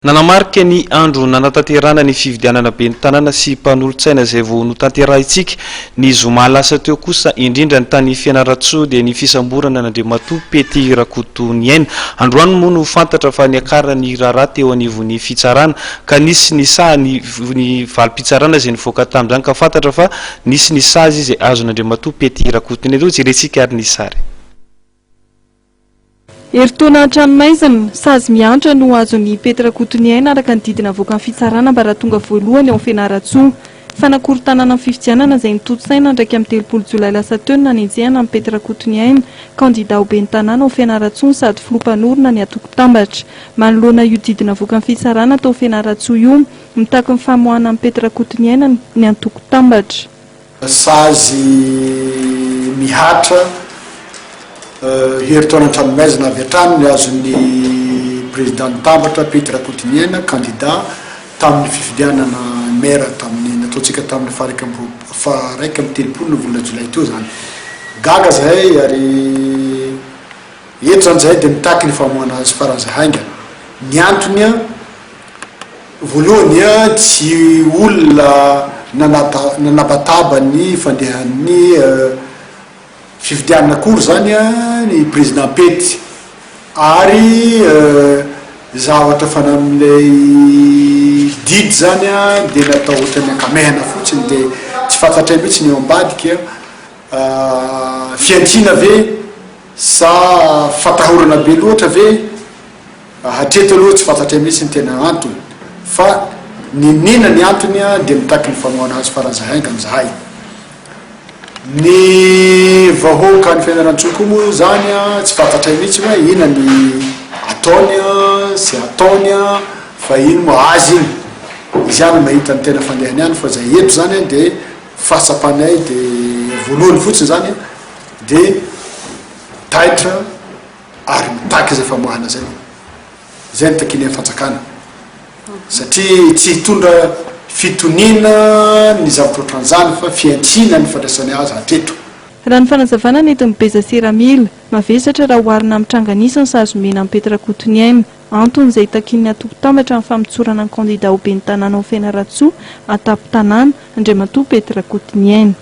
Nanamarika ny andro nanatanterana ny fividianana be ny tanàna sy mpanolontsaina izay vao notanterahintsika ny zoma lasa teo kosa indrindra ny tany Fianarantsoa dia ny fisamborana n'Andriamatoa Pety Rakotoniaina. Androany moa no fantatra fa niakarana ny raharaha teo anivon'ny fitsarana ka nisy ny saha ny valim-pitsarana izay nivoaka tamin'izany ka fantatra fa nisy ny sazy izay azon'Andriamatoa Pety Rakotoniaina io jerentsika ary ny sary. Eritaona an-tranomaizina sazy miantra no azon'ny Pety Rakotoniaina araka ny didina avoaka ny fitsarana mba raha tonga voalohany ao Fianaratsoa. Fanakory tanàna amin'ny fifidianana izay nitotsaina ndraiky amin'ny 3 Jolay lasa teo no nanenjehana amin'ny Pety Rakotoniaina, kandida ho ben'ny tanàna ao Fianaratsoa sady filompanorona ny atoko-tambatra. Manoloana io didina avoaka ny fitsarana tao Fianaratsoa io, mitaky ny famoahana amin'ny Pety Rakotoniaina ny atoko-tambatra. Sazy mihatra heritaona an-tranomaizina avy hatrany ny azon'ny président Tambatra Pety Rakotoniaina candidat tamin'ny fifidianana maire tamin'ny nataontsika tamin'ny faha 1 volana Jolay teo zany. Gaga zahay ary eto zany zahay dia mitaky ny famoahana azy faran'izay hainga. Ny antony voalohany tsy olona nanabataba ny fandehan'ny fifidianana akory zany ny président Pety ary zavatra fana amin'ilay didy zany dia natao ohatrany ankamehana fotsiny dia tsy fantatra mihitsy ny eo ambadika fiantiana ve sa fatahorana be loatra ve hatreto aloha tsy fantatra mihitsy ny tena antony fa ninina ny antony dia mitaky ny famoahana azy faran'izay hainga amin'zahay. Ny vahoaka ny Fianarantsoa koa moa zany tsy fantatra mihitsy hoe ina ny ataony sy ataony fa ino moa azy iny izy ihany mahita ny tena fandehany ihany fa zay eto zany dia fahatsapanay dia voalohany fotsiny zany dia taitra ary mitaky izay famoahana zay zay nitakiny amin'ny fanjakana satria tsy hitondra fitoniana ny zavatra ohatran'izany fa fiantsina ny fandraisany azy hatreto. Raha ny fanazavana nentin'ny Beza Seramila mavesatra raha oharina amin'ny tranganisany sazomena amin'ny Pety Rakotoniaina antony izay takin'ny atoko-tambatra amin'ny famitsorana ny kandida ho ben'ny tanàna ao Fianaratsoa atapo tanàna Andriamatoa Pety Rakotoniaina.